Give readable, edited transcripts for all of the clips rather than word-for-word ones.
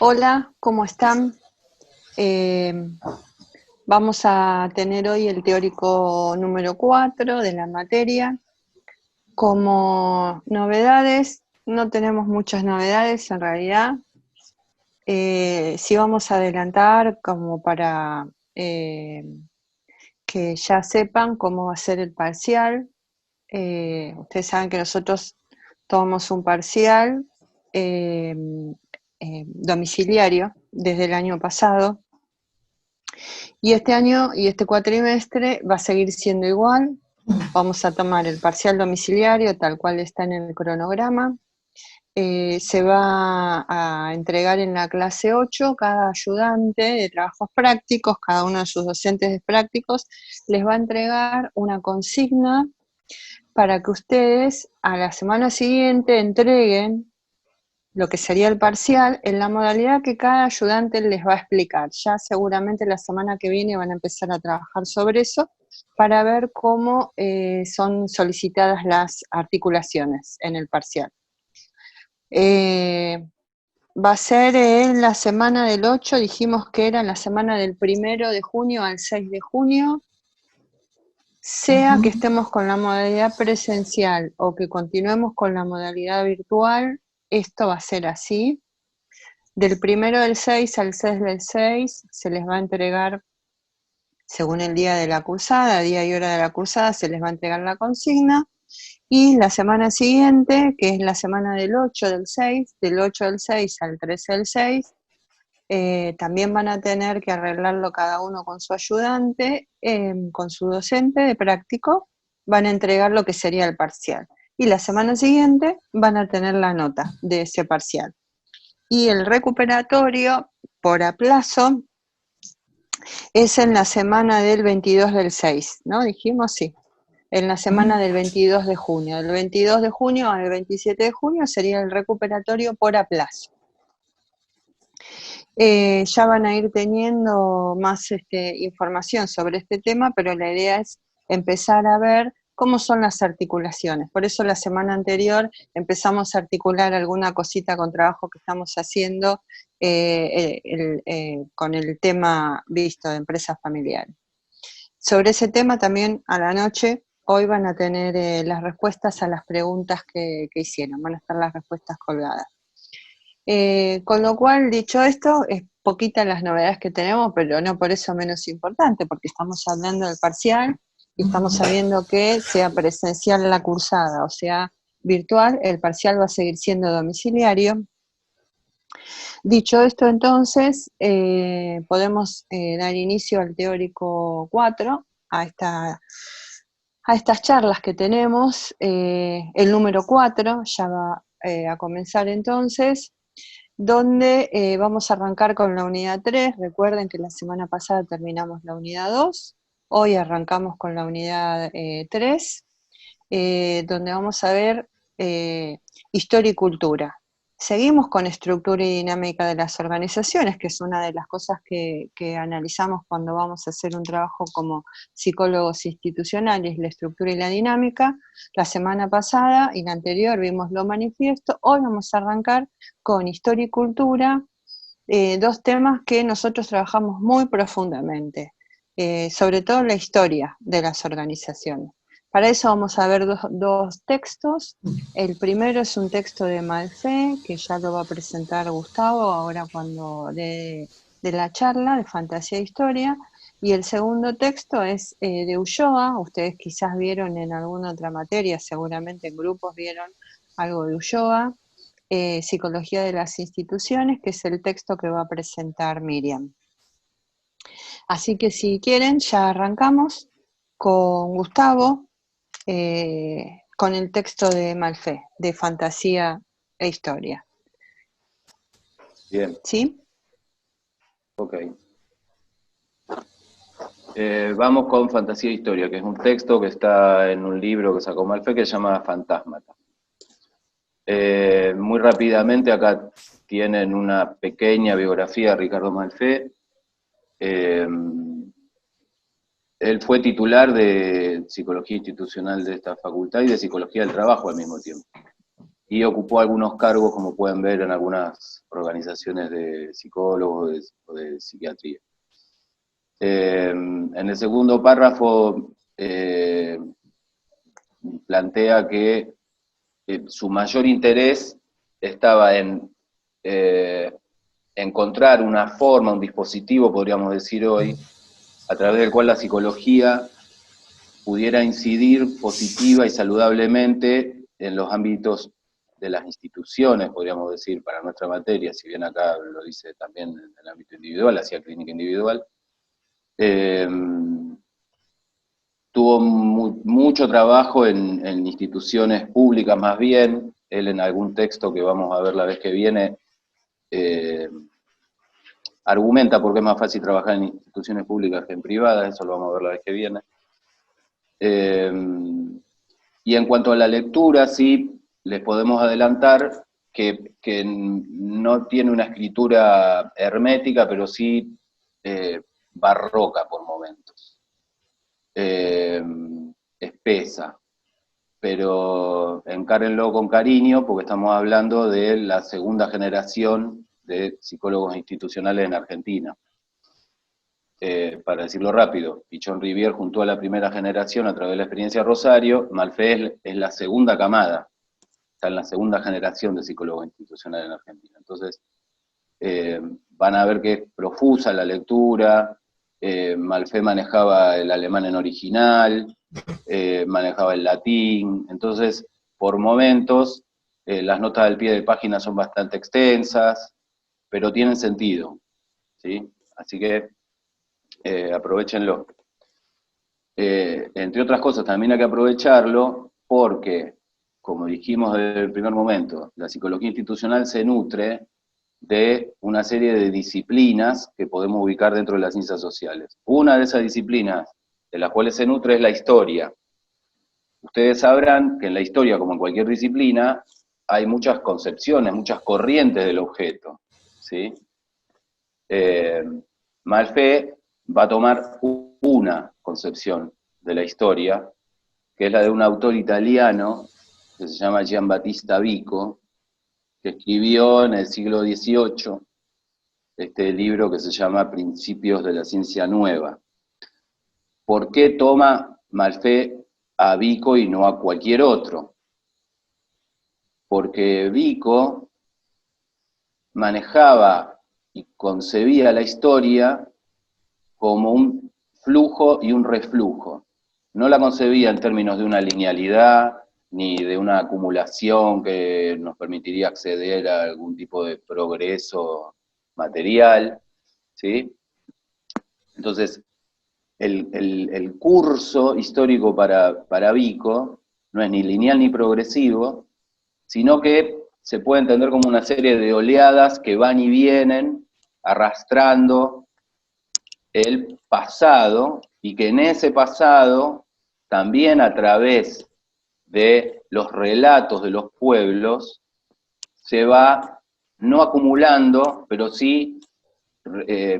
Hola, ¿cómo están? Eh, Vamos a tener hoy el teórico número 4 de la materia. Como novedades, no tenemos muchas novedades en realidad. Sí vamos a adelantar como para que ya sepan cómo va a ser el parcial. Ustedes saben que nosotros tomamos un parcial domiciliario desde el año pasado. Y este año y este cuatrimestre va a seguir siendo igual. Vamos a tomar el parcial domiciliario tal cual está en el cronograma. Se va a entregar en la clase 8, cada ayudante de trabajos prácticos, cada uno de sus docentes de prácticos, les va a entregar una consigna para que ustedes a la semana siguiente entreguen lo que sería el parcial en la modalidad que cada ayudante les va a explicar. Ya seguramente la semana que viene van a empezar a trabajar sobre eso para ver cómo son solicitadas las articulaciones en el parcial. Va a ser en la semana del 8, dijimos que era en la semana del 1 de junio al 6 de junio, sea que estemos con la modalidad presencial o que continuemos con la modalidad virtual, esto va a ser así. Del 1 del 6 al 6 del 6 se les va a entregar, según el día de la cursada, día y hora de la cursada, se les va a entregar la consigna. Y la semana siguiente, que es la semana del 8 del 6, del 8 del 6 al 13 del 6, también van a tener que arreglarlo cada uno con su ayudante, con su docente de práctico, van a entregar lo que sería el parcial. Y la semana siguiente van a tener la nota de ese parcial. Y el recuperatorio por aplazo es en la semana del 22 del 6, ¿no? Dijimos, sí. En la semana del 22 de junio. Del 22 de junio al 27 de junio sería el recuperatorio por aplazo. Ya van a ir teniendo más información sobre este tema, pero la idea es empezar a ver cómo son las articulaciones. Por eso la semana anterior empezamos a articular alguna cosita con trabajo que estamos haciendo con el tema visto de empresas familiares. Sobre ese tema también a la noche, hoy van a tener las respuestas a las preguntas que hicieron, van a estar las respuestas colgadas. Con lo cual, dicho esto, es poquitas las novedades que tenemos, pero no por eso menos importante, porque estamos hablando del parcial y estamos sabiendo que sea presencial la cursada, o sea, virtual, el parcial va a seguir siendo domiciliario. Dicho esto, entonces, podemos dar inicio al teórico 4, a estas charlas que tenemos. El número 4 ya va a comenzar entonces, donde vamos a arrancar con la unidad 3. Recuerden que la semana pasada terminamos la unidad 2, hoy arrancamos con la unidad 3, donde vamos a ver historia y cultura. Seguimos con estructura y dinámica de las organizaciones, que es una de las cosas que analizamos cuando vamos a hacer un trabajo como psicólogos institucionales, la estructura y la dinámica. La semana pasada y la anterior vimos lo manifiesto. Hoy vamos a arrancar con historia y cultura, dos temas que nosotros trabajamos muy profundamente, sobre todo la historia de las organizaciones. Para eso vamos a ver dos textos. El primero es un texto de Malfé, que ya lo va a presentar Gustavo ahora cuando de la charla de Fantasía e Historia, y el segundo texto es de Ulloa. Ustedes quizás vieron en alguna otra materia, seguramente en grupos vieron algo de Ulloa, Psicología de las Instituciones, que es el texto que va a presentar Miriam. Así que si quieren, ya arrancamos con Gustavo, con el texto de Malfé, de Fantasía e Historia. Bien. ¿Sí? Ok. Vamos con Fantasía e Historia, que es un texto que está en un libro que sacó Malfé que se llama Fantásmata. Muy rápidamente acá tienen una pequeña biografía de Ricardo Malfé. Él fue titular de Psicología Institucional de esta facultad y de Psicología del Trabajo al mismo tiempo. y ocupó algunos cargos, como pueden ver, en algunas organizaciones de psicólogos o de psiquiatría. En el segundo párrafo plantea que su mayor interés estaba en encontrar una forma, un dispositivo, podríamos decir hoy, a través del cual la psicología pudiera incidir positiva y saludablemente en los ámbitos de las instituciones, podríamos decir, para nuestra materia, si bien acá lo dice también en el ámbito individual, hacia clínica individual. Tuvo mucho trabajo en instituciones públicas más bien. Él en algún texto que vamos a ver la vez que viene, argumenta por qué es más fácil trabajar en instituciones públicas que en privadas, eso lo vamos a ver la vez que viene. Y en cuanto a la lectura, sí, les podemos adelantar que no tiene una escritura hermética, pero sí barroca por momentos. Espesa, pero encárenlo con cariño porque estamos hablando de la segunda generación de psicólogos institucionales en Argentina. Para decirlo rápido, Pichon Rivière juntó a la primera generación a través de la experiencia Rosario, Malfé es la segunda camada, está en la segunda generación de psicólogos institucionales en Argentina. Entonces, van a ver que es profusa la lectura. Malfé manejaba el alemán en original, manejaba el latín, entonces por momentos las notas al pie de página son bastante extensas, pero tienen sentido, ¿sí? Así que aprovechenlo. Entre otras cosas también hay que aprovecharlo porque, como dijimos desde el primer momento, la psicología institucional se nutre de una serie de disciplinas que podemos ubicar dentro de las ciencias sociales. Una de esas disciplinas de las cuales se nutre es la historia. Ustedes sabrán que en la historia, como en cualquier disciplina, hay muchas concepciones, muchas corrientes del objeto, ¿sí? Malfé va a tomar una concepción de la historia, que es la de un autor italiano que se llama Giambattista Vico, que escribió en el siglo XVIII este libro que se llama Principios de la Ciencia Nueva. ¿Por qué toma Malfé a Vico y no a cualquier otro? Porque Vico manejaba y concebía la historia como un flujo y un reflujo. No la concebía en términos de una linealidad, ni de una acumulación que nos permitiría acceder a algún tipo de progreso material, ¿sí? Entonces, el curso histórico para Vico no es ni lineal ni progresivo, sino que se puede entender como una serie de oleadas que van y vienen arrastrando el pasado, y que en ese pasado, también a través de los relatos de los pueblos, se va no acumulando, pero sí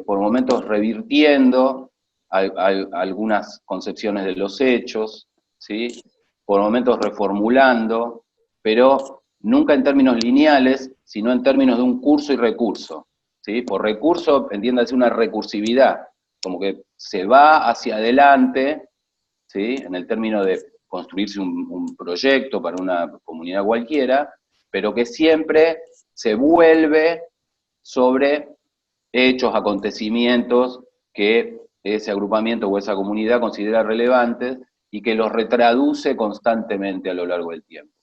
por momentos revirtiendo algunas concepciones de los hechos, ¿sí? Por momentos reformulando, pero nunca en términos lineales, sino en términos de un curso y recurso, ¿sí? Por recurso, entiéndase una recursividad, como que se va hacia adelante, ¿sí? En el término de construirse un proyecto para una comunidad cualquiera, pero que siempre se vuelve sobre hechos, acontecimientos que ese agrupamiento o esa comunidad considera relevantes y que los retraduce constantemente a lo largo del tiempo.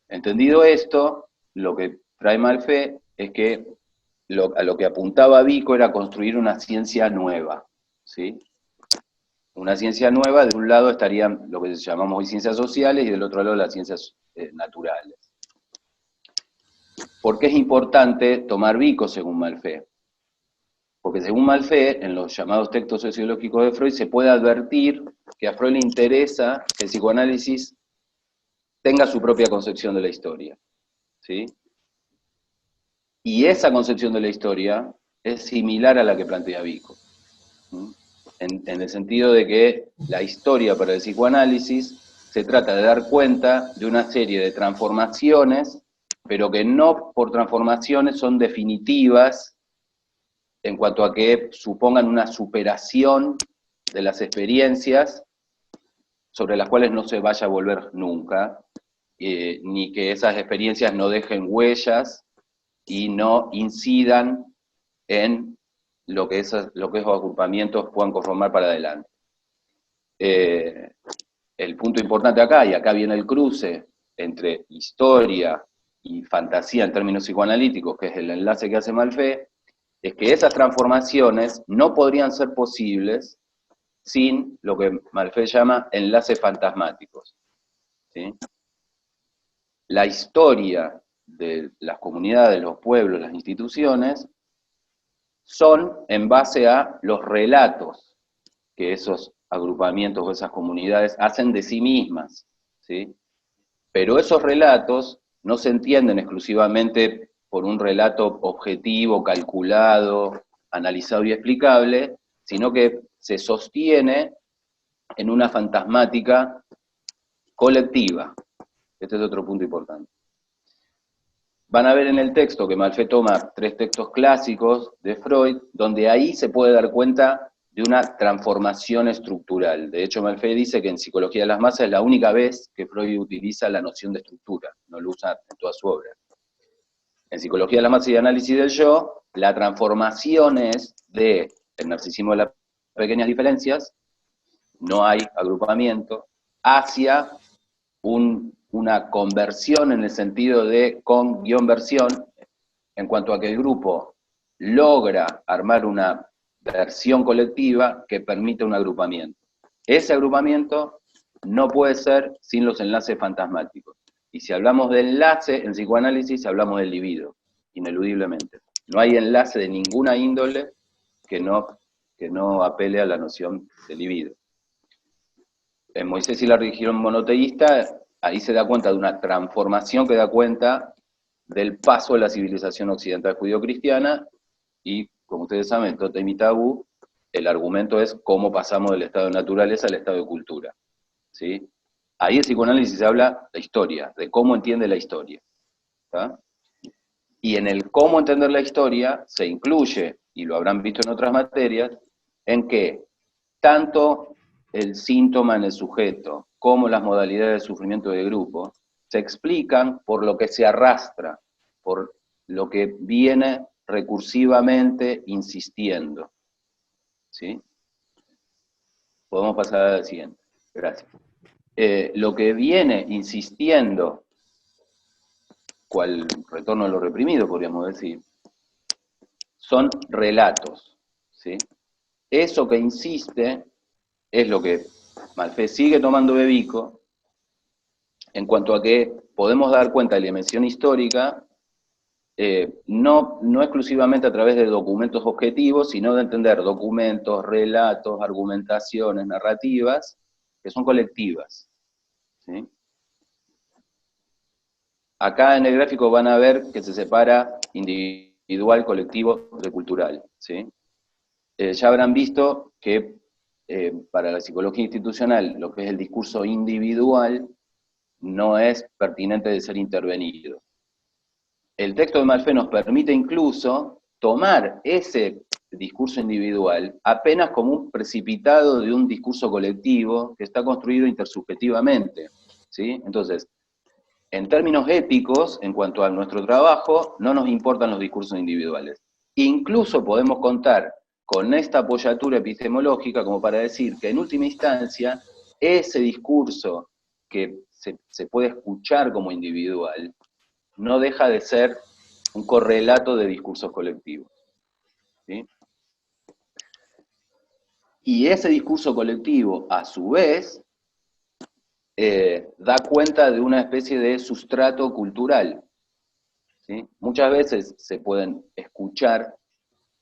Entendido esto, lo que trae Malfé es que a lo que apuntaba Vico era construir una ciencia nueva, ¿sí? Una ciencia nueva, de un lado estarían lo que llamamos hoy ciencias sociales y del otro lado las ciencias naturales. ¿Por qué es importante tomar Vico según Malfé? Porque según Malfé, en los llamados textos sociológicos de Freud, se puede advertir que a Freud le interesa que el psicoanálisis tenga su propia concepción de la historia, ¿sí? Y esa concepción de la historia es similar a la que plantea Vico, ¿sí? En el sentido de que la historia para el psicoanálisis se trata de dar cuenta de una serie de transformaciones, pero que no por transformaciones son definitivas en cuanto a que supongan una superación de las experiencias sobre las cuales no se vaya a volver nunca, ni que esas experiencias no dejen huellas y no incidan en lo que esos agrupamientos puedan conformar para adelante. El punto importante acá, y acá viene el cruce entre historia y fantasía en términos psicoanalíticos, que es el enlace que hace Malfait, es que esas transformaciones no podrían ser posibles sin lo que Malfait llama enlaces fantasmáticos, ¿sí? La historia de las comunidades, los pueblos, las instituciones, son en base a los relatos que esos agrupamientos o esas comunidades hacen de sí mismas, ¿sí? Pero esos relatos no se entienden exclusivamente por un relato objetivo, calculado, analizado y explicable, sino que se sostiene en una fantasmática colectiva. Este es otro punto importante. Van a ver en el texto que Malfait toma 3 textos clásicos de Freud, donde ahí se puede dar cuenta de una transformación estructural. De hecho, Malfait dice que en Psicología de las Masas es la única vez que Freud utiliza la noción de estructura, no lo usa en toda su obra. En Psicología de las Masas y Análisis del Yo, la transformación es de el narcisismo de las pequeñas diferencias, no hay agrupamiento, hacia una conversión en el sentido de con-versión, en cuanto a que el grupo logra armar una versión colectiva que permite un agrupamiento. Ese agrupamiento no puede ser sin los enlaces fantasmáticos. Y si hablamos de enlace en psicoanálisis, hablamos del libido, ineludiblemente. No hay enlace de ninguna índole que no apele a la noción de libido. En Moisés y la religión monoteísta, ahí se da cuenta de una transformación que da cuenta del paso de la civilización occidental judío-cristiana, y como ustedes saben, Tótem y Tabú, el argumento es cómo pasamos del estado de naturaleza al estado de cultura, ¿sí? Ahí el psicoanálisis habla de historia, de cómo entiende la historia, ¿tá? Y en el cómo entender la historia se incluye, y lo habrán visto en otras materias, en que tanto el síntoma en el sujeto como las modalidades de sufrimiento de grupo se explican por lo que se arrastra, por lo que viene recursivamente insistiendo, ¿sí? Podemos pasar al siguiente. Gracias. Lo que viene insistiendo, cual retorno a lo reprimido, podríamos decir, son relatos, ¿sí? Eso que insiste es lo que Malfait sigue tomando de Vico, en cuanto a que podemos dar cuenta de la dimensión histórica, no exclusivamente a través de documentos objetivos, sino de entender documentos, relatos, argumentaciones, narrativas, que son colectivas, ¿sí? Acá en el gráfico van a ver que se separa individual, colectivo, de cultural, ¿sí? Ya habrán visto que para la psicología institucional lo que es el discurso individual no es pertinente de ser intervenido. El texto de Malfait nos permite incluso tomar ese discurso individual apenas como un precipitado de un discurso colectivo que está construido intersubjetivamente, ¿sí? Entonces, en términos éticos, en cuanto a nuestro trabajo, no nos importan los discursos individuales. Incluso podemos contar con esta apoyatura epistemológica como para decir que en última instancia, ese discurso que se puede escuchar como individual, no deja de ser un correlato de discursos colectivos, ¿sí? Y ese discurso colectivo, a su vez, da cuenta de una especie de sustrato cultural, ¿sí? Muchas veces se pueden escuchar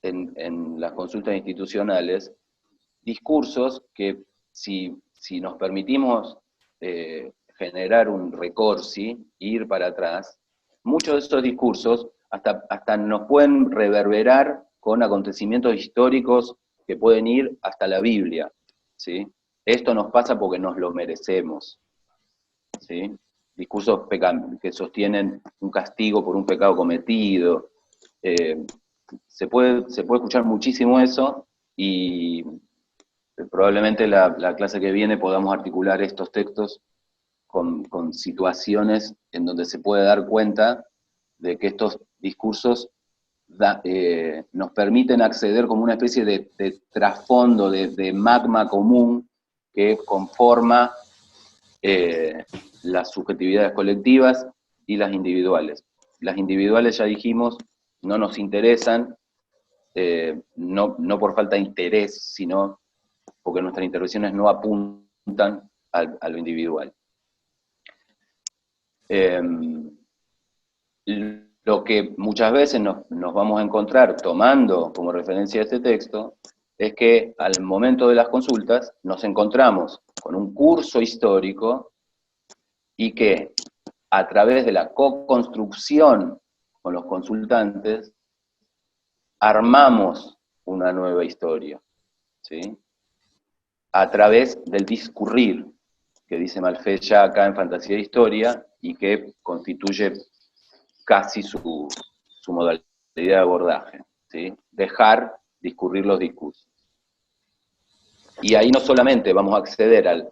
en las consultas institucionales discursos que si nos permitimos generar un recorsi, ir para atrás, muchos de esos discursos hasta nos pueden reverberar con acontecimientos históricos que pueden ir hasta la Biblia, ¿sí? Esto nos pasa porque nos lo merecemos, ¿sí? Discursos que sostienen un castigo por un pecado cometido. Se puede escuchar muchísimo eso, y probablemente la clase que viene podamos articular estos textos con situaciones en donde se puede dar cuenta de que estos discursos nos permiten acceder como una especie de trasfondo, de magma común que conforma las subjetividades colectivas y las individuales. Las individuales, ya dijimos, no nos interesan, no por falta de interés, sino porque nuestras intervenciones no apuntan a lo individual. Lo que muchas veces nos vamos a encontrar tomando como referencia este texto es que al momento de las consultas nos encontramos con un curso histórico y que a través de la co-construcción con los consultantes armamos una nueva historia, ¿sí? A través del discurrir, que dice Malfait ya acá en Fantasía de Historia, y que constituye casi su modalidad de abordaje, ¿sí? Dejar discurrir los discursos. Y ahí no solamente vamos a acceder a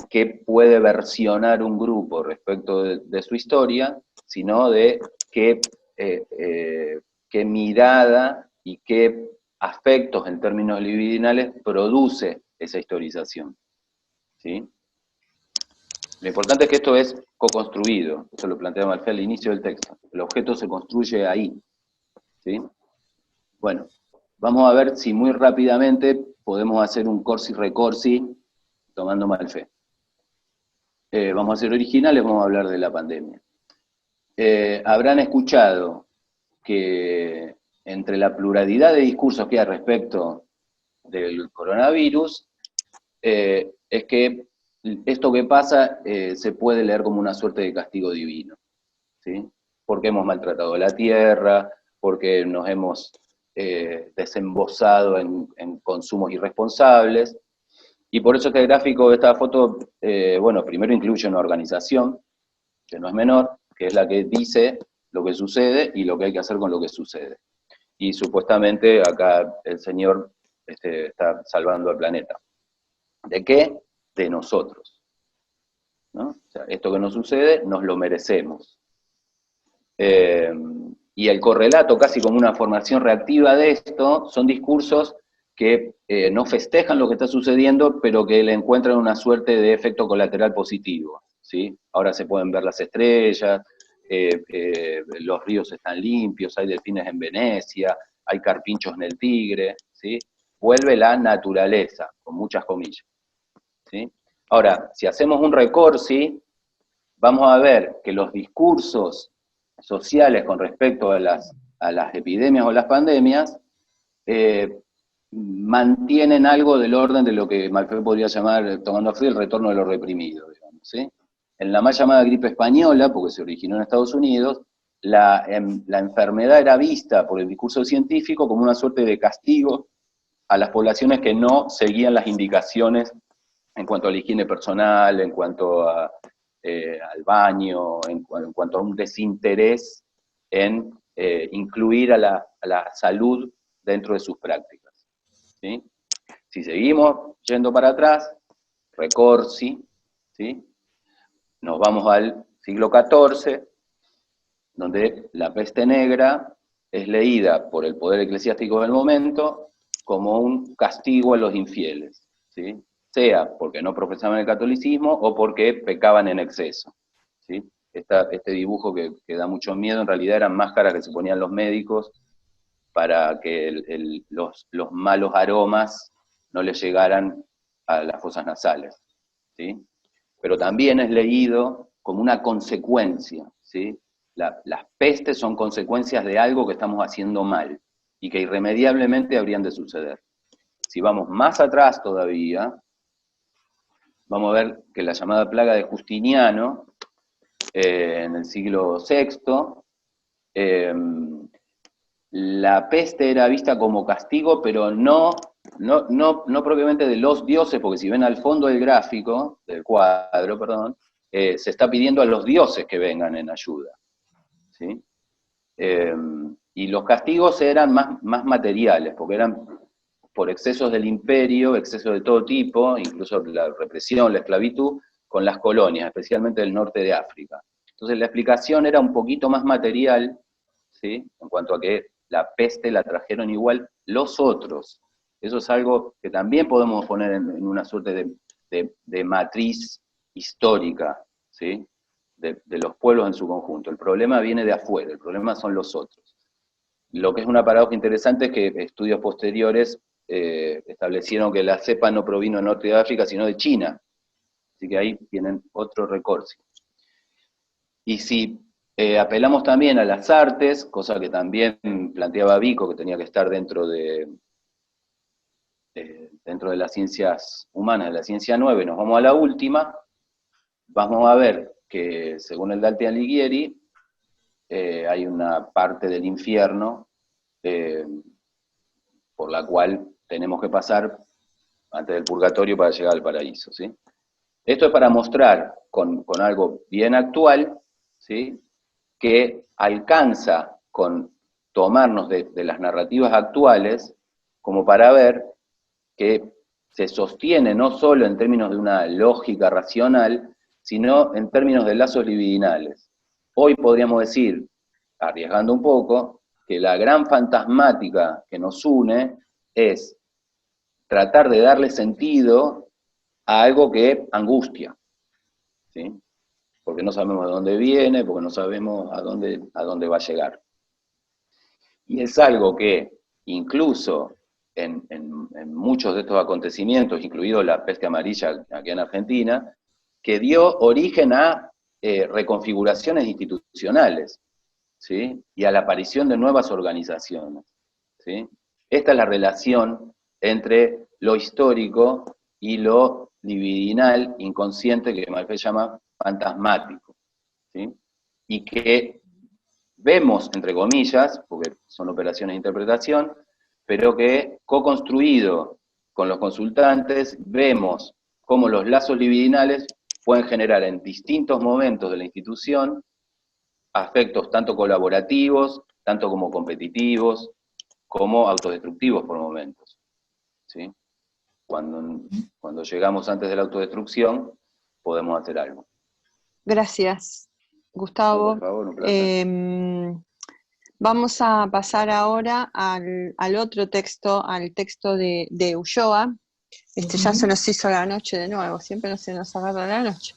qué puede versionar un grupo respecto de su historia, sino de qué mirada y qué afectos en términos libidinales produce esa historización, ¿sí? Lo importante es que esto es co-construido, eso lo plantea Malfait al inicio del texto. El objeto se construye ahí, ¿sí? Bueno, vamos a ver si muy rápidamente podemos hacer un corsi-recorsi tomando Malfait. Vamos a ser originales, vamos a hablar de la pandemia. Habrán escuchado que entre la pluralidad de discursos que hay respecto del coronavirus, es que esto que pasa se puede leer como una suerte de castigo divino, ¿sí? Porque hemos maltratado la tierra, porque nos hemos desembosado en consumos irresponsables, y por eso este gráfico, esta foto, bueno, primero incluye una organización, que no es menor, que es la que dice lo que sucede y lo que hay que hacer con lo que sucede. Y supuestamente acá el señor está salvando al planeta. ¿De qué? De nosotros, ¿no? O sea, esto que nos sucede, nos lo merecemos. Y el correlato, casi como una formación reactiva de esto, son discursos que no festejan lo que está sucediendo, pero que le encuentran una suerte de efecto colateral positivo, ¿sí? Ahora se pueden ver las estrellas, los ríos están limpios, hay delfines en Venecia, hay carpinchos en el Tigre, ¿sí? Vuelve la naturaleza, con muchas comillas, ¿sí? Ahora, si hacemos un recorsi, vamos a ver que los discursos sociales con respecto a las epidemias o las pandemias mantienen algo del orden de lo que Malfait podría llamar, tomando a frío, el retorno de lo reprimido, digamos, ¿sí? En la mal llamada gripe española, porque se originó en Estados Unidos, la enfermedad era vista por el discurso científico como una suerte de castigo a las poblaciones que no seguían las indicaciones en cuanto a la higiene personal, en cuanto al baño, en cuanto a un desinterés en incluir a la salud dentro de sus prácticas, ¿sí? Si seguimos yendo para atrás, recorsi, ¿sí? Nos vamos al siglo XIV, donde la peste negra es leída por el poder eclesiástico del momento como un castigo a los infieles, ¿sí? Sea porque no profesaban el catolicismo o porque pecaban en exceso, ¿sí? Este dibujo que da mucho miedo, en realidad eran máscaras que se ponían los médicos para que los malos aromas no les llegaran a las fosas nasales, ¿sí? Pero también es leído como una consecuencia, ¿sí? Las pestes son consecuencias de algo que estamos haciendo mal y que irremediablemente habrían de suceder. Si vamos más atrás todavía, vamos a ver que la llamada plaga de Justiniano, en el siglo VI, la peste era vista como castigo, pero no propiamente de los dioses, porque si ven al fondo del gráfico, del cuadro, perdón, se está pidiendo a los dioses que vengan en ayuda, ¿sí? Y los castigos eran más materiales, porque eran por excesos del imperio, excesos de todo tipo, incluso la represión, la esclavitud, con las colonias, especialmente del norte de África. Entonces la explicación era un poquito más material, ¿sí? En cuanto a que la peste la trajeron igual los otros. Eso es algo que también podemos poner en una suerte de matriz histórica, ¿sí? De los pueblos en su conjunto. El problema viene de afuera, el problema son los otros. Lo que es una paradoja interesante es que estudios posteriores establecieron que la cepa no provino del norte de África, sino de China. Así que ahí tienen otro recorte. Y si apelamos también a las artes, cosa que también planteaba Vico, que tenía que estar dentro de las ciencias humanas, de la ciencia 9, nos vamos a la última, vamos a ver que según el Dante Alighieri, hay una parte del infierno por la cual tenemos que pasar antes del purgatorio para llegar al paraíso, ¿sí? Esto es para mostrar con algo bien actual, ¿sí? Que alcanza con tomarnos de las narrativas actuales como para ver que se sostiene no solo en términos de una lógica racional, sino en términos de lazos libidinales. Hoy podríamos decir, arriesgando un poco, que la gran fantasmática que nos une es tratar de darle sentido a algo que angustia, ¿sí? Porque no sabemos de dónde viene, porque no sabemos a dónde va a llegar. Y es algo que incluso en muchos de estos acontecimientos, incluido la peste amarilla aquí en Argentina, que dio origen a reconfiguraciones institucionales, ¿sí? Y a la aparición de nuevas organizaciones, ¿sí? Esta es la relación entre lo histórico y lo libidinal, inconsciente, que Malfait llama fantasmático, ¿sí? Y que vemos, entre comillas, porque son operaciones de interpretación, pero que co-construido con los consultantes, vemos cómo los lazos libidinales pueden generar en distintos momentos de la institución afectos tanto colaborativos, tanto como competitivos, como autodestructivos por momentos, ¿sí? Cuando llegamos antes de la autodestrucción, podemos hacer algo. Gracias, Gustavo. No, por favor, un placer. Vamos a pasar ahora al otro texto, al texto de Ulloa. Ya se nos hizo la noche de nuevo, siempre no se nos agarra la noche.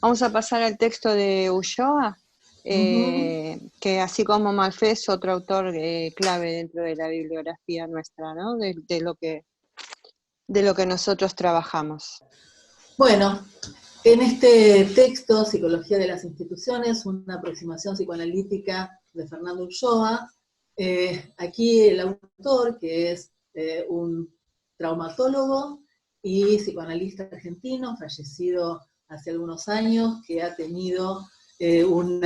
Vamos a pasar al texto de Ulloa, que así como Malfait es otro autor clave dentro de la bibliografía nuestra, ¿no? de lo que nosotros trabajamos. Bueno, en este texto, Psicología de las Instituciones, una aproximación psicoanalítica de Fernando Ulloa, aquí el autor, que es un traumatólogo y psicoanalista argentino, fallecido hace algunos años, que ha tenido un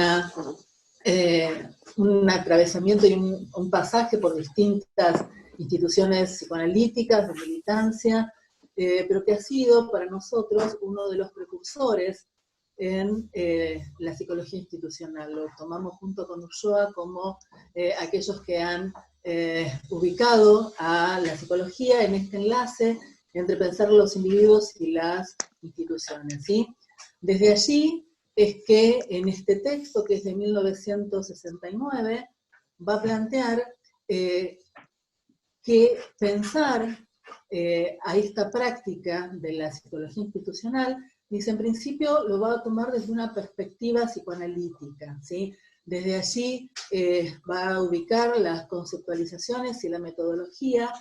atravesamiento y un pasaje por distintas instituciones psicoanalíticas, de militancia, pero que ha sido para nosotros uno de los precursores en la psicología institucional. Lo tomamos junto con Ulloa como aquellos que han ubicado a la psicología en este enlace entre pensar los individuos y las instituciones, ¿sí? Desde allí es que en este texto, que es de 1969, va a plantear que pensar a esta práctica de la psicología institucional, dice, en principio lo va a tomar desde una perspectiva psicoanalítica, ¿sí? Desde allí va a ubicar las conceptualizaciones y la metodología,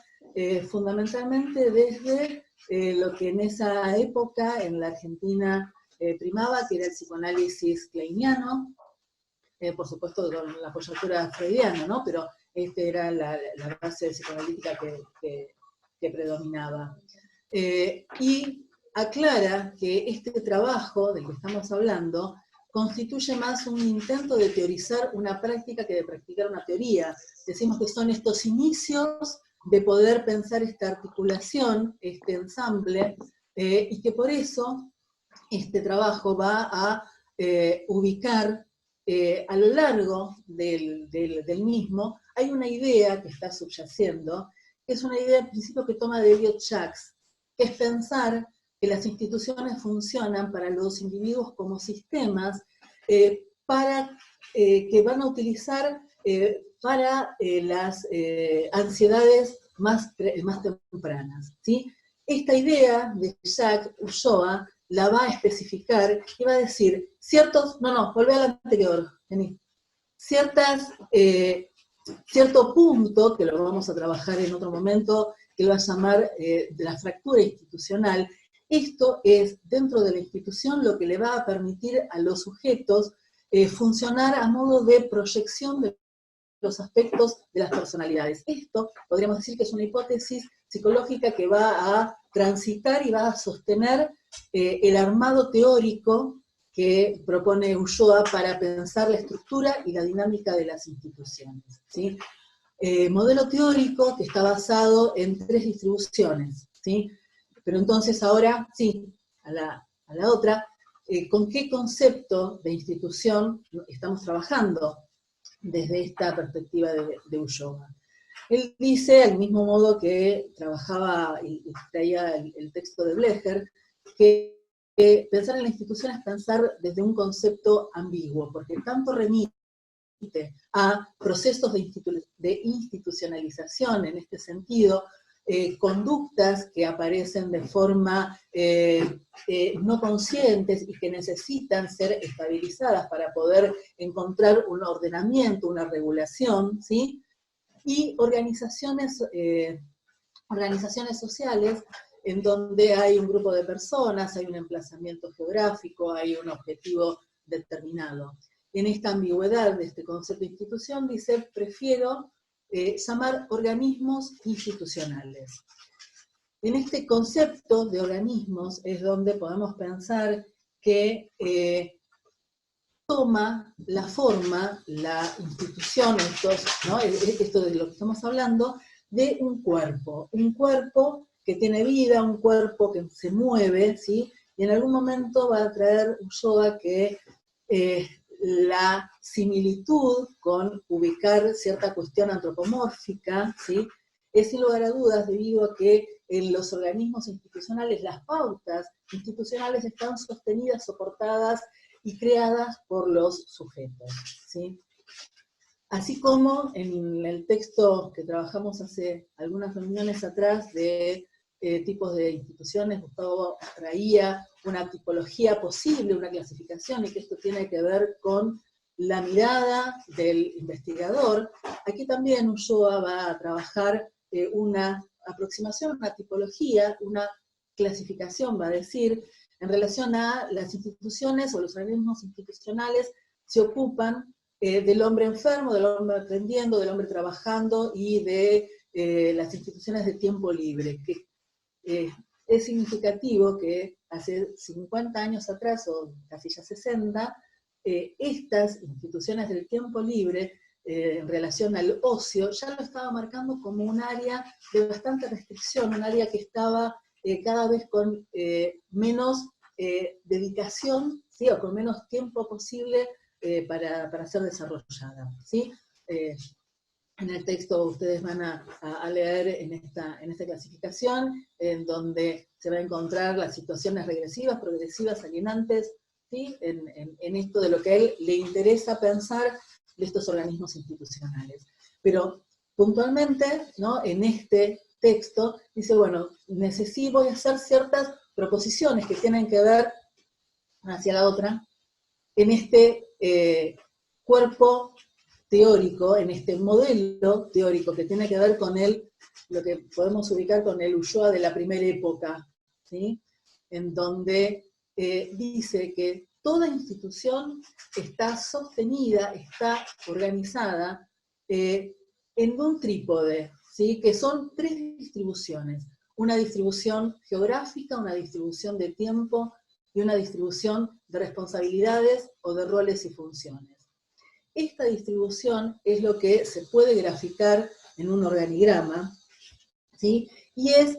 fundamentalmente desde lo que en esa época en la Argentina primaba, que era el psicoanálisis kleiniano, por supuesto con la apoyatura freudiana, ¿no? Pero esta era la base psicoanalítica que predominaba. Y aclara que este trabajo del que estamos hablando constituye más un intento de teorizar una práctica que de practicar una teoría. Decimos que son estos inicios de poder pensar esta articulación, este ensamble, y que por eso este trabajo va a ubicar a lo largo del mismo, hay una idea que está subyaciendo, que es una idea en principio que toma de Elliot Jaques, que es pensar que las instituciones funcionan para los individuos como sistemas que van a utilizar para las ansiedades más tempranas, ¿sí? Esta idea de Jacques Ulloa la va a especificar y va a decir, volvé al anterior, vení, cierto punto, que lo vamos a trabajar en otro momento, que lo va a llamar de la fractura institucional. Esto es, dentro de la institución, lo que le va a permitir a los sujetos funcionar a modo de proyección de los aspectos de las personalidades. Esto podríamos decir que es una hipótesis psicológica que va a transitar y va a sostener el armado teórico que propone Ulloa para pensar la estructura y la dinámica de las instituciones, ¿sí? Modelo teórico que está basado en 3 distribuciones, ¿sí? Pero entonces ahora, sí, a la otra, ¿con qué concepto de institución estamos trabajando desde esta perspectiva de Ulloa? Él dice, al mismo modo que trabajaba y traía el texto de Blecher, que pensar en la institución es pensar desde un concepto ambiguo, porque tanto remite a procesos de institucionalización en este sentido, conductas que aparecen de forma no conscientes y que necesitan ser estabilizadas para poder encontrar un ordenamiento, una regulación, ¿sí? Y organizaciones sociales en donde hay un grupo de personas, hay un emplazamiento geográfico, hay un objetivo determinado. En esta ambigüedad de este concepto de institución, dice, prefiero llamar organismos institucionales. En este concepto de organismos es donde podemos pensar que toma la forma, la institución, esto de lo que estamos hablando, de un cuerpo que tiene vida, un cuerpo que se mueve, ¿sí? Y en algún momento va a traer Ulloa que la similitud con ubicar cierta cuestión antropomórfica, ¿sí? Es sin lugar a dudas debido a que en los organismos institucionales las pautas institucionales están sostenidas, soportadas y creadas por los sujetos, ¿sí? Así como en el texto que trabajamos hace algunas reuniones atrás de tipos de instituciones, Gustavo traía una tipología posible, una clasificación, y que esto tiene que ver con la mirada del investigador. Aquí también Ulloa va a trabajar una aproximación, una tipología, una clasificación, va a decir, en relación a las instituciones o los organismos institucionales se ocupan del hombre enfermo, del hombre aprendiendo, del hombre trabajando y de las instituciones de tiempo libre. Que, es significativo que hace 50 años atrás, o casi ya 60, estas instituciones del tiempo libre en relación al ocio ya lo estaba marcando como un área de bastante restricción, un área que estaba cada vez con menos dedicación, ¿sí? O con menos tiempo posible para ser desarrollada, ¿sí? En el texto ustedes van a leer en esta clasificación, en donde se va a encontrar las situaciones regresivas, progresivas, alienantes, ¿sí? En esto de lo que a él le interesa pensar de estos organismos institucionales. Pero puntualmente, ¿no? En este texto dice, bueno, voy a hacer ciertas proposiciones que tienen que ver hacia la otra, en este cuerpo teórico, en este modelo teórico que tiene que ver con lo que podemos ubicar con el Ulloa de la primera época, ¿sí? En donde dice que toda institución está sostenida, está organizada en un trípode, ¿sí? Que son 3 distribuciones. Una distribución geográfica, una distribución de tiempo y una distribución de responsabilidades o de roles y funciones. Esta distribución es lo que se puede graficar en un organigrama, ¿sí? Y es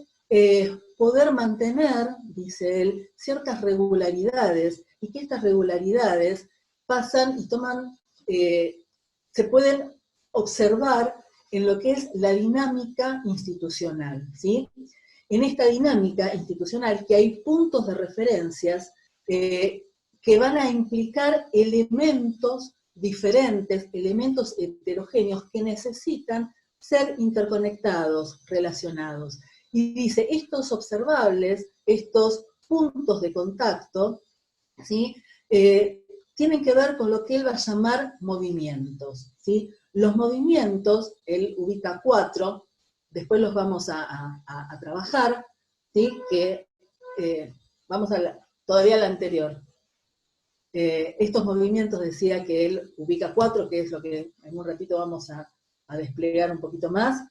poder mantener dice él, ciertas regularidades, y que estas regularidades pasan y toman, se pueden observar en lo que es la dinámica institucional, ¿sí? En esta dinámica institucional que hay puntos de referencias que van a implicar elementos diferentes, elementos heterogéneos que necesitan ser interconectados, relacionados. Y dice, estos observables, estos puntos de contacto, ¿sí? Tienen que ver con lo que él va a llamar movimientos, ¿sí? Los movimientos, él ubica 4, después los vamos a trabajar, ¿sí? Que vamos todavía a la anterior. Estos movimientos decía que él ubica 4, que es lo que en un ratito vamos a desplegar un poquito más,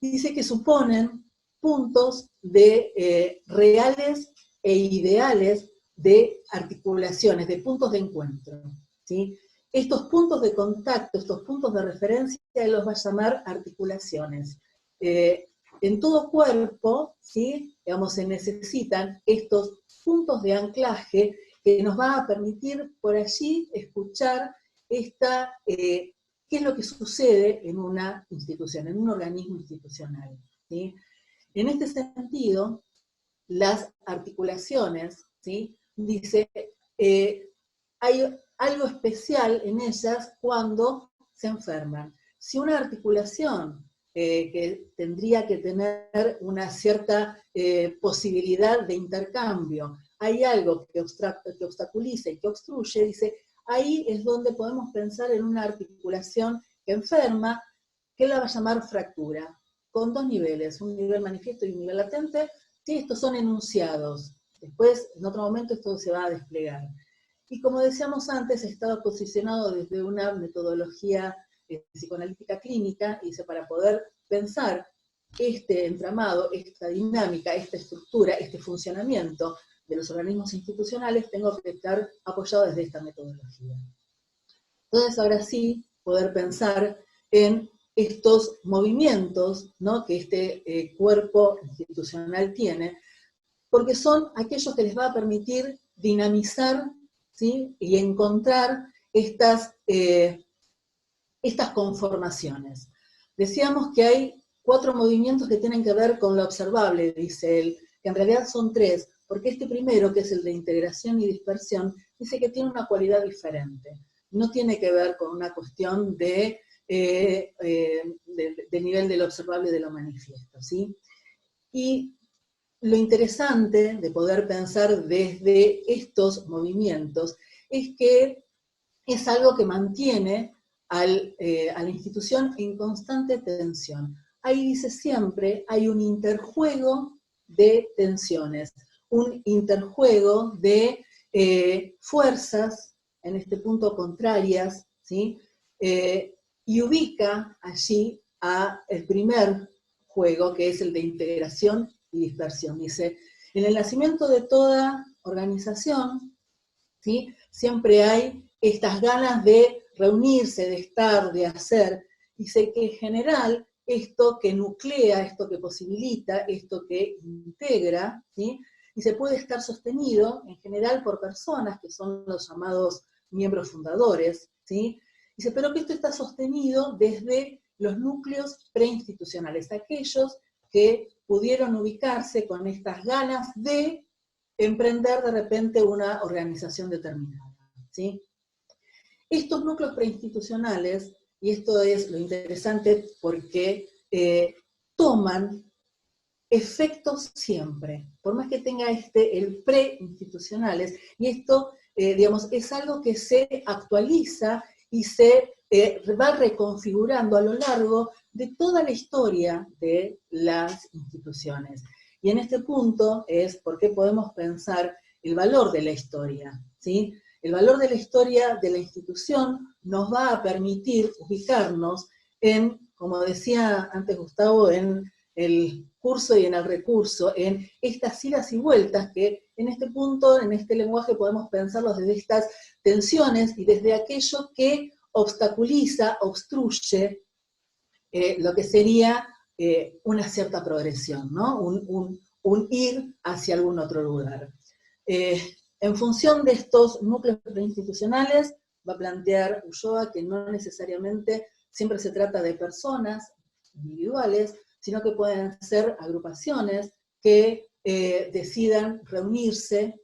y dice que suponen puntos de reales e ideales de articulaciones, de puntos de encuentro, ¿sí? Estos puntos de contacto, estos puntos de referencia, él los va a llamar articulaciones. En todo cuerpo, ¿sí? Digamos, se necesitan estos puntos de anclaje que nos va a permitir por allí escuchar qué es lo que sucede en una institución, en un organismo institucional, ¿sí? En este sentido, las articulaciones, ¿sí? Dice, hay algo especial en ellas cuando se enferman. Si una articulación que tendría que tener una cierta posibilidad de intercambio, hay algo que obstaculiza y que obstruye, dice, ahí es donde podemos pensar en una articulación que enferma, que la va a llamar fractura, con 2 niveles, un nivel manifiesto y un nivel latente. Sí, estos son enunciados. Después, en otro momento, esto se va a desplegar. Y como decíamos antes, estaba posicionado desde una metodología psicoanalítica clínica, y dice, para poder pensar este entramado, esta dinámica, esta estructura, este funcionamiento de los organismos institucionales, tengo que estar apoyado desde esta metodología. Entonces, ahora sí, poder pensar en estos movimientos, ¿no? Que este cuerpo institucional tiene, porque son aquellos que les va a permitir dinamizar, ¿sí? Y encontrar estas conformaciones. Decíamos que hay 4 movimientos que tienen que ver con lo observable, dice él, que en realidad son 3, porque este primero, que es el de integración y dispersión, dice que tiene una cualidad diferente. No tiene que ver con una cuestión de nivel de lo observable y de lo manifiesto, ¿sí? Y lo interesante de poder pensar desde estos movimientos es que es algo que mantiene a la institución en constante tensión. Ahí dice siempre, hay un interjuego de tensiones, un interjuego de fuerzas, en este punto contrarias, ¿sí? Y ubica allí el primer juego, que es el de integración y dispersión. Dice, en el nacimiento de toda organización, ¿sí? Siempre hay estas ganas de reunirse, de estar, de hacer. Dice que en general esto que nuclea, esto que posibilita, esto que integra, ¿sí? Y se puede estar sostenido en general por personas que son los llamados miembros fundadores, ¿sí? Dice, pero que esto está sostenido desde los núcleos preinstitucionales, aquellos que pudieron ubicarse con estas ganas de emprender de repente una organización determinada, ¿sí? Estos núcleos preinstitucionales, y esto es lo interesante porque toman efectos siempre, por más que tenga el preinstitucionales, y esto, digamos, es algo que se actualiza y se va reconfigurando a lo largo de toda la historia de las instituciones. Y en este punto es por qué podemos pensar el valor de la historia, ¿sí? El valor de la historia de la institución nos va a permitir ubicarnos en, como decía antes Gustavo, en el curso y en el recurso, en estas idas y vueltas que en este punto, en este lenguaje, podemos pensarlos desde estas tensiones y desde aquello que obstaculiza, obstruye lo que sería una cierta progresión, ¿no? un ir hacia algún otro lugar. En función de estos núcleos preinstitucionales, va a plantear Ulloa que no necesariamente siempre se trata de personas individuales, sino que pueden ser agrupaciones que decidan reunirse,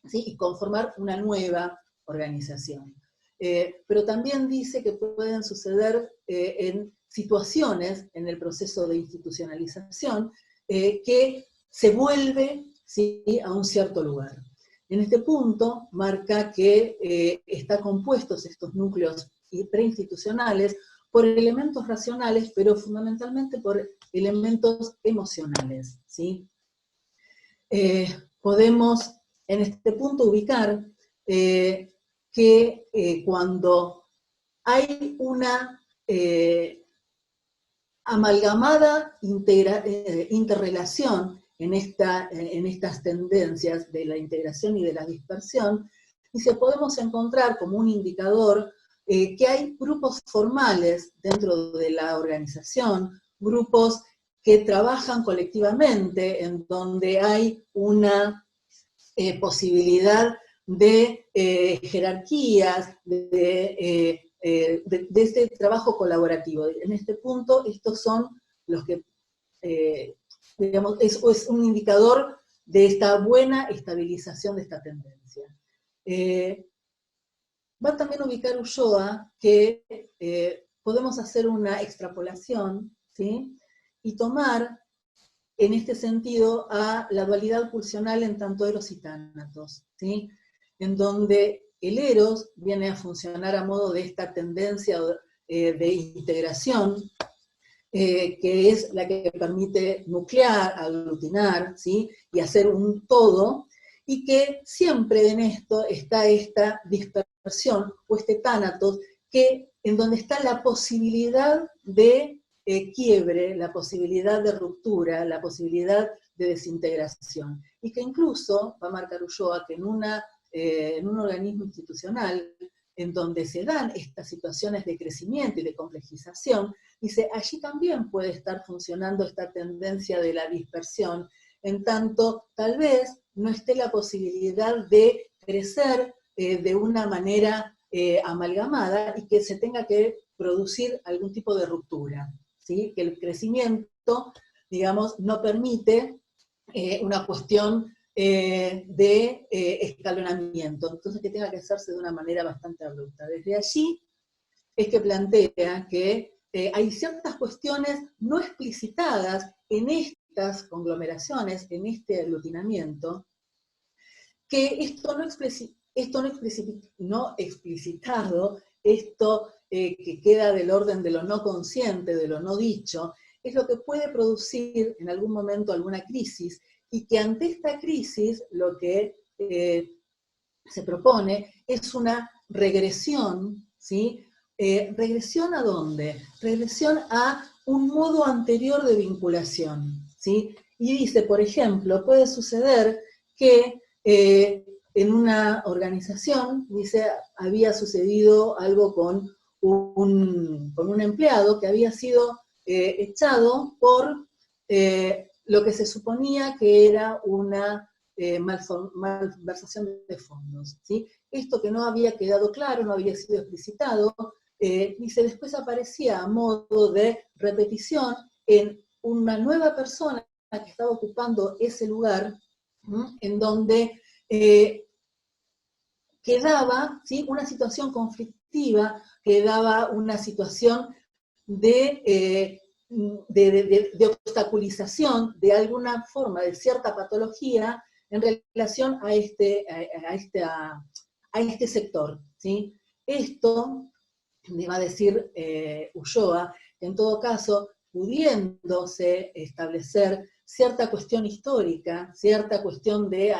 ¿sí?, y conformar una nueva organización. Pero también dice que pueden suceder en situaciones en el proceso de institucionalización que se vuelve, ¿sí?, a un cierto lugar. En este punto marca que están compuestos estos núcleos preinstitucionales por elementos racionales, pero fundamentalmente por elementos emocionales, ¿sí? Podemos en este punto ubicar que cuando hay una amalgamada interrelación en estas tendencias de la integración y de la dispersión, y se podemos encontrar como un indicador que hay grupos formales dentro de la organización, grupos que trabajan colectivamente, en donde hay una posibilidad de jerarquías, de este trabajo colaborativo. En este punto, estos son los que, digamos, es un indicador de esta buena estabilización de esta tendencia. Va a también ubicar Ulloa que podemos hacer una extrapolación, ¿sí?, y tomar en este sentido a la dualidad pulsional en tanto eros y tánatos, ¿sí?, en donde el eros viene a funcionar a modo de esta tendencia de integración, que es la que permite nuclear, aglutinar, ¿sí?, y hacer un todo, y que siempre en esto está esta dispersión, o este tánatos, en donde está la posibilidad de quiebre, la posibilidad de ruptura, la posibilidad de desintegración, y que incluso, va a marcar Ulloa, que en un organismo institucional, en donde se dan estas situaciones de crecimiento y de complejización, dice, allí también puede estar funcionando esta tendencia de la dispersión, en tanto tal vez no esté la posibilidad de crecer de una manera amalgamada y que se tenga que producir algún tipo de ruptura, ¿sí?, que el crecimiento, digamos, no permite una cuestión de escalonamiento, entonces que tenga que hacerse de una manera bastante abrupta. Desde allí es que plantea que hay ciertas cuestiones no explicitadas en estas conglomeraciones, en este aglutinamiento, que esto no explicitado, esto que queda del orden de lo no consciente, de lo no dicho, es lo que puede producir en algún momento alguna crisis, y que ante esta crisis lo que se propone es una regresión, ¿sí? ¿Regresión a dónde? Regresión a un modo anterior de vinculación, ¿sí? Y dice, por ejemplo, puede suceder que en una organización, dice, había sucedido algo con un empleado que había sido echado por lo que se suponía que era una malversación de fondos, ¿sí? Esto que no había quedado claro, no había sido explicitado, dice, después aparecía a modo de repetición en una nueva persona que estaba ocupando ese lugar, en donde quedaba, ¿sí?, una situación conflictiva, quedaba una situación de obstaculización de alguna forma, de cierta patología, en relación a este sector, ¿sí? Esto, me va a decir Ulloa, en todo caso, pudiéndose establecer cierta cuestión histórica, cierta cuestión de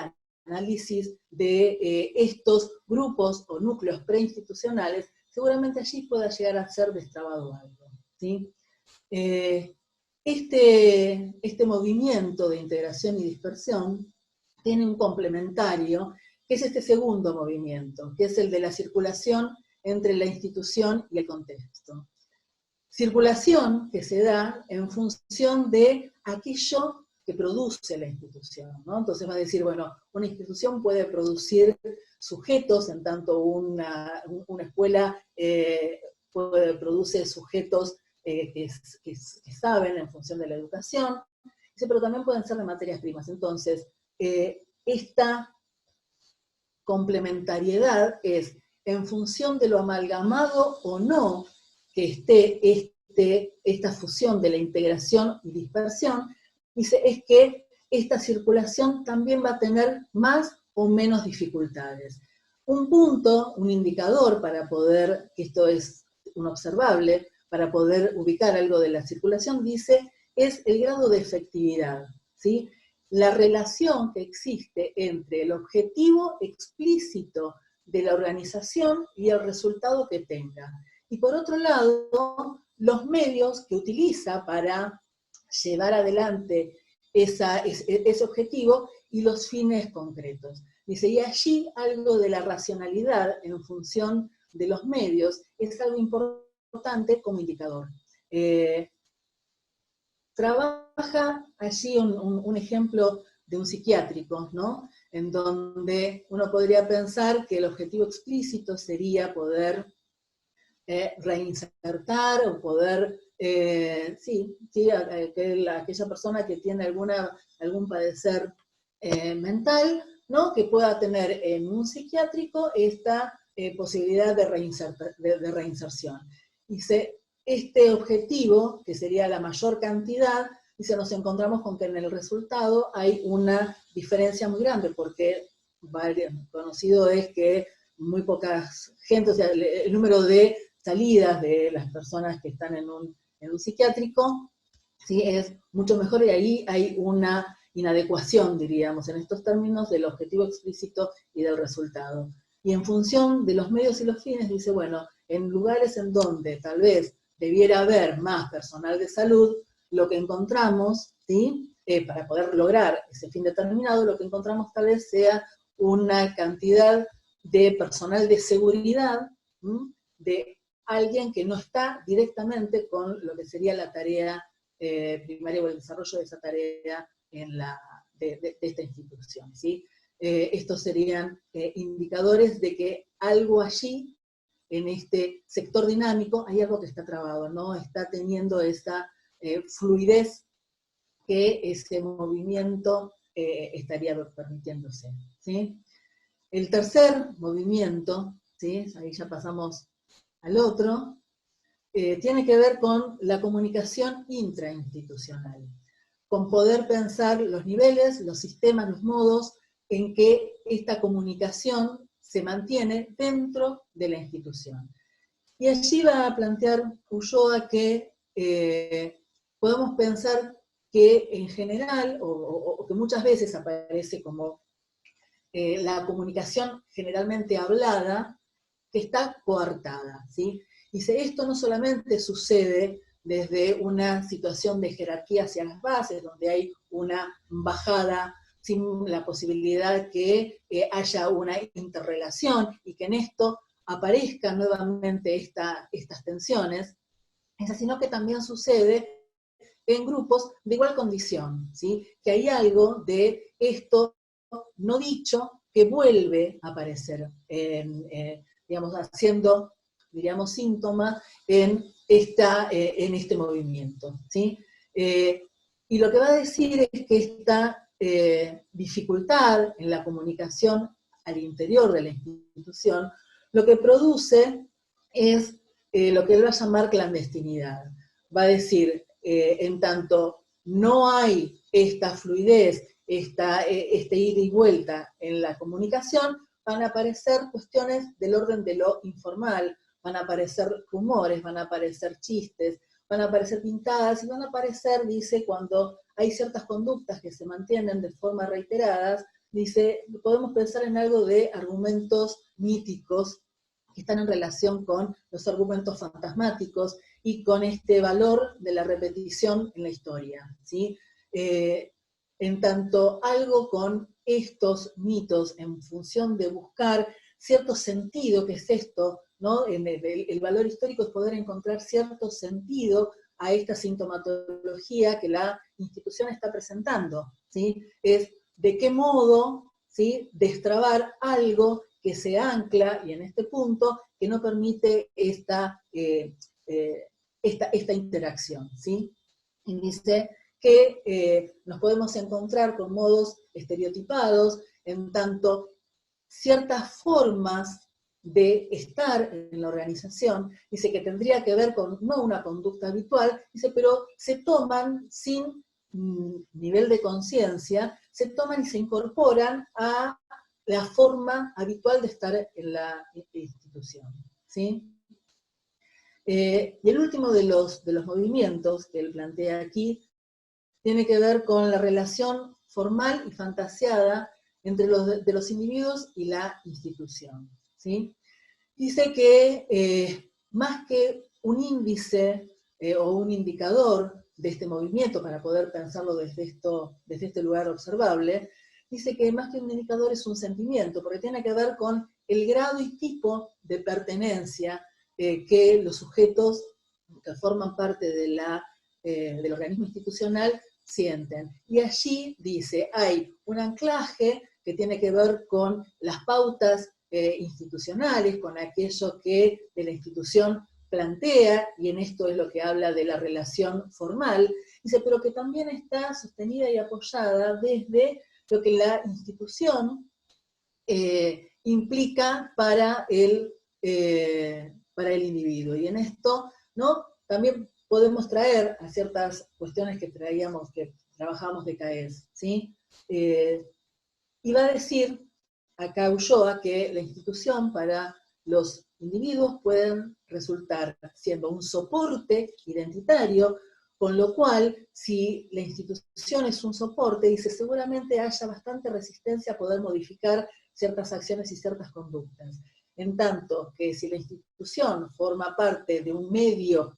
análisis de estos grupos o núcleos preinstitucionales, seguramente allí pueda llegar a ser destrabado algo, ¿sí? Este movimiento de integración y dispersión tiene un complementario, que es este segundo movimiento, que es el de la circulación entre la institución y el contexto. Circulación que se da en función de aquello que produce la institución, ¿no? Entonces va a decir, bueno, una institución puede producir sujetos, en tanto una escuela produce sujetos que saben en función de la educación, pero también pueden ser de materias primas. Entonces, esta complementariedad es en función de lo amalgamado o no que esté esta fusión de la integración y dispersión, dice, es que esta circulación también va a tener más o menos dificultades. Un punto, un indicador para poder, que esto es un observable, para poder ubicar algo de la circulación, dice, es el grado de efectividad, ¿sí? La relación que existe entre el objetivo explícito de la organización y el resultado que tenga. Y por otro lado, los medios que utiliza para llevar adelante ese objetivo y los fines concretos. Dice, y allí algo de la racionalidad en función de los medios es algo importante como indicador. Trabaja allí un ejemplo de un psiquiátrico, ¿no? En donde uno podría pensar que el objetivo explícito sería poder reinsertar o poder, aquella persona que tiene algún padecer mental, ¿no? Que pueda tener en un psiquiátrico esta posibilidad de reinserción. Dice, este objetivo, que sería la mayor cantidad, dice, nos encontramos con que en el resultado hay una diferencia muy grande, porque conocido es que muy pocas gente, o sea, el número de salidas de las personas que están en un psiquiátrico, ¿sí? Es mucho mejor, y ahí hay una inadecuación, diríamos, en estos términos, del objetivo explícito y del resultado. Y en función de los medios y los fines, dice, bueno, en lugares en donde tal vez debiera haber más personal de salud, lo que encontramos, ¿sí? Para poder lograr ese fin determinado, lo que encontramos tal vez sea una cantidad de personal de seguridad, ¿sí? De alguien que no está directamente con lo que sería la tarea primaria o el desarrollo de esa tarea de esta institución, ¿sí? Estos serían indicadores de que algo allí, en este sector dinámico, hay algo que está trabado, no está teniendo esa fluidez que ese movimiento estaría permitiéndose, ¿sí? El tercer movimiento, ¿sí? Ahí ya pasamos al otro, tiene que ver con la comunicación intrainstitucional, con poder pensar los niveles, los sistemas, los modos en que esta comunicación se mantiene dentro de la institución. Y allí va a plantear Ulloa que podemos pensar que en general, o que muchas veces aparece como la comunicación generalmente hablada, que está coartada, ¿sí? Dice, esto no solamente sucede desde una situación de jerarquía hacia las bases, donde hay una bajada sin la posibilidad que haya una interrelación y que en esto aparezcan nuevamente estas tensiones, sino que también sucede en grupos de igual condición, ¿sí? Que hay algo de esto no dicho que vuelve a aparecer, digamos, haciendo, diríamos, síntoma en este movimiento, ¿sí? Y lo que va a decir es que esta dificultad en la comunicación al interior de la institución, lo que produce es lo que él va a llamar clandestinidad. Va a decir, en tanto no hay esta fluidez, este ida y vuelta en la comunicación, van a aparecer cuestiones del orden de lo informal, van a aparecer rumores, van a aparecer chistes, van a aparecer pintadas, y van a aparecer, dice, cuando hay ciertas conductas que se mantienen de forma reiteradas, dice, podemos pensar en algo de argumentos míticos que están en relación con los argumentos fantasmáticos y con este valor de la repetición en la historia, ¿sí? En tanto algo con estos mitos en función de buscar cierto sentido, que es esto, ¿no? El valor histórico es poder encontrar cierto sentido a esta sintomatología que la institución está presentando, ¿sí? Es de qué modo, ¿sí?, destrabar algo que se ancla, y en este punto, que no permite esta interacción, ¿sí? Y dice que nos podemos encontrar con modos estereotipados, en tanto ciertas formas de estar en la organización, dice que tendría que ver con no una conducta habitual, dice, pero se toman sin nivel de conciencia, se toman y se incorporan a la forma habitual de estar en la institución, ¿sí? Y el último de los movimientos que él plantea aquí tiene que ver con la relación formal y fantasiada entre los individuos y la institución, ¿sí? Dice que más que un índice o un indicador de este movimiento, para poder pensarlo desde este lugar observable, dice que más que un indicador es un sentimiento, porque tiene que ver con el grado y tipo de pertenencia que los sujetos que forman parte del organismo institucional sienten. Y allí, dice, hay un anclaje que tiene que ver con las pautas institucionales, con aquello que de la institución plantea, y en esto es lo que habla de la relación formal, dice, pero que también está sostenida y apoyada desde lo que la institución implica para el individuo. Y en esto, ¿no?, también podemos traer a ciertas cuestiones que trabajábamos de CAES, ¿sí? Y va a decir acá Ulloa que la institución para los individuos pueden resultar siendo un soporte identitario, con lo cual, si la institución es un soporte, dice, seguramente haya bastante resistencia a poder modificar ciertas acciones y ciertas conductas. En tanto que si la institución forma parte de un medio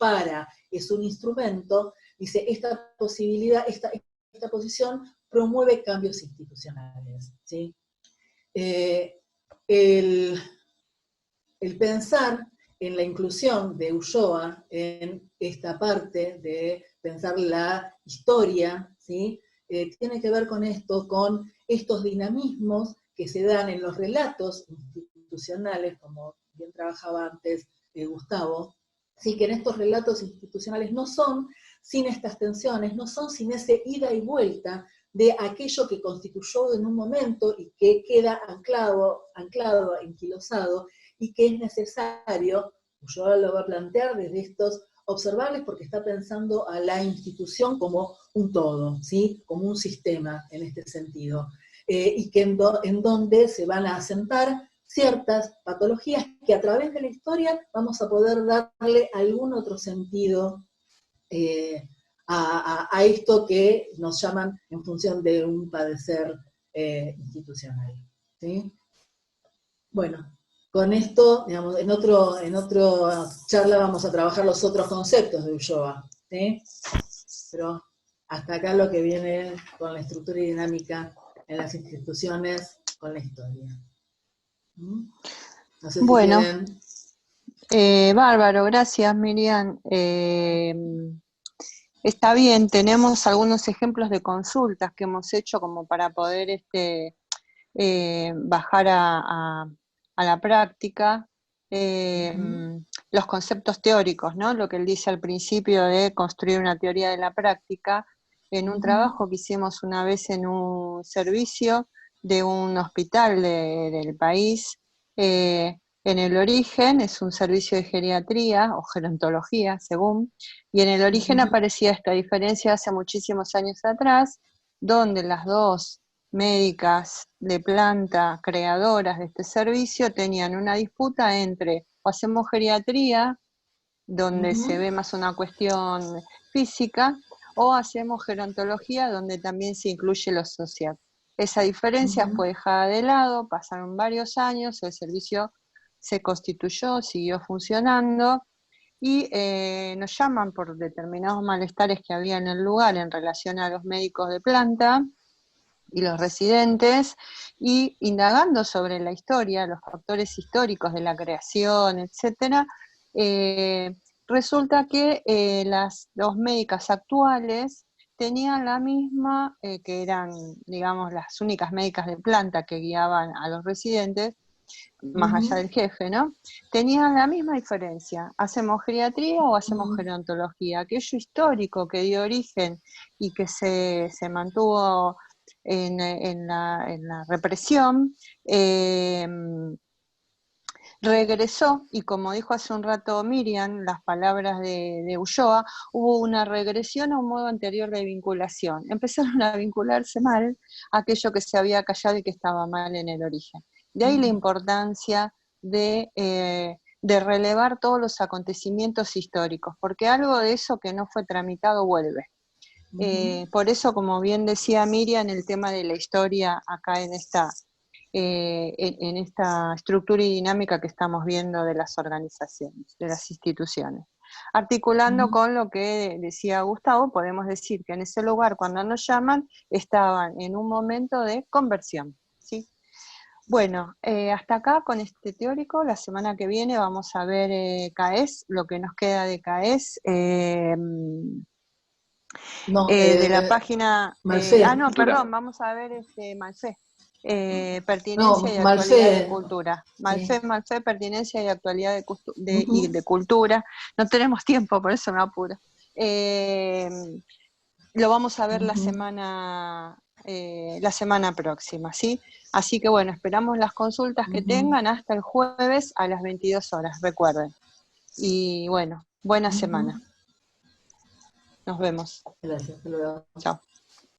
es un instrumento, dice, esta posibilidad, esta posición promueve cambios institucionales, ¿sí? El pensar en la inclusión de Ulloa en esta parte de pensar la historia, ¿sí? Tiene que ver con esto, con estos dinamismos que se dan en los relatos institucionales, como bien trabajaba antes Gustavo, ¿sí? Que en estos relatos institucionales no son sin estas tensiones, no son sin ese ida y vuelta de aquello que constituyó en un momento y que queda anclado, enquilosado, y que es necesario, yo lo voy a plantear desde estos observables, porque está pensando a la institución como un todo, ¿sí?, como un sistema en este sentido, y que en donde se van a asentar ciertas patologías que a través de la historia vamos a poder darle algún otro sentido a esto que nos llaman en función de un padecer institucional, ¿sí? Bueno, con esto, digamos, en otra charla vamos a trabajar los otros conceptos de Ulloa, ¿sí? Pero hasta acá lo que viene con la estructura y dinámica en las instituciones, con la historia. No sé si bueno, quieren... bárbaro, gracias Miriam. Está bien, tenemos algunos ejemplos de consultas que hemos hecho como para poder bajar a la práctica los conceptos teóricos, ¿no? Lo que él dice al principio de construir una teoría de la práctica, en un trabajo que hicimos una vez en un servicio de un hospital del país. En el origen es un servicio de geriatría o gerontología, según, y en el origen aparecía esta diferencia hace muchísimos años atrás, donde las dos médicas de planta creadoras de este servicio tenían una disputa entre o hacemos geriatría, donde se ve más una cuestión física, o hacemos gerontología, donde también se incluye lo social. Esa diferencia fue dejada de lado, pasaron varios años, el servicio se constituyó, siguió funcionando, y nos llaman por determinados malestares que había en el lugar en relación a los médicos de planta y los residentes, y indagando sobre la historia, los factores históricos de la creación, etcétera, resulta que las dos médicas actuales tenían la misma, que eran, digamos, las únicas médicas de planta que guiaban a los residentes, más allá del jefe, ¿no? Tenían la misma diferencia, ¿hacemos geriatría o hacemos gerontología? Aquello histórico que dio origen y que se mantuvo en la represión, regresó, y como dijo hace un rato Miriam, las palabras de Ulloa, hubo una regresión a un modo anterior de vinculación. Empezaron a vincularse mal aquello que se había callado y que estaba mal en el origen. De ahí la importancia de relevar todos los acontecimientos históricos, porque algo de eso que no fue tramitado vuelve. Por eso, como bien decía Miriam, el tema de la historia acá en esta estructura y dinámica que estamos viendo de las organizaciones, de las instituciones. Articulando con lo que decía Gustavo, podemos decir que en ese lugar, cuando nos llaman, estaban en un momento de conversión, ¿sí? Bueno, hasta acá con este teórico. La semana que viene vamos a ver CAES, lo que nos queda de CAES, de la página... vamos a ver Malfé. Pertinencia y actualidad de cultura. Malfé, pertinencia y actualidad de cultura. No tenemos tiempo, por eso me apuro. Lo vamos a ver la semana próxima, ¿sí? Así que bueno, esperamos las consultas que tengan hasta el jueves a las 22 horas, recuerden. Y bueno, buena semana. Nos vemos. Gracias, hasta luego. Chao.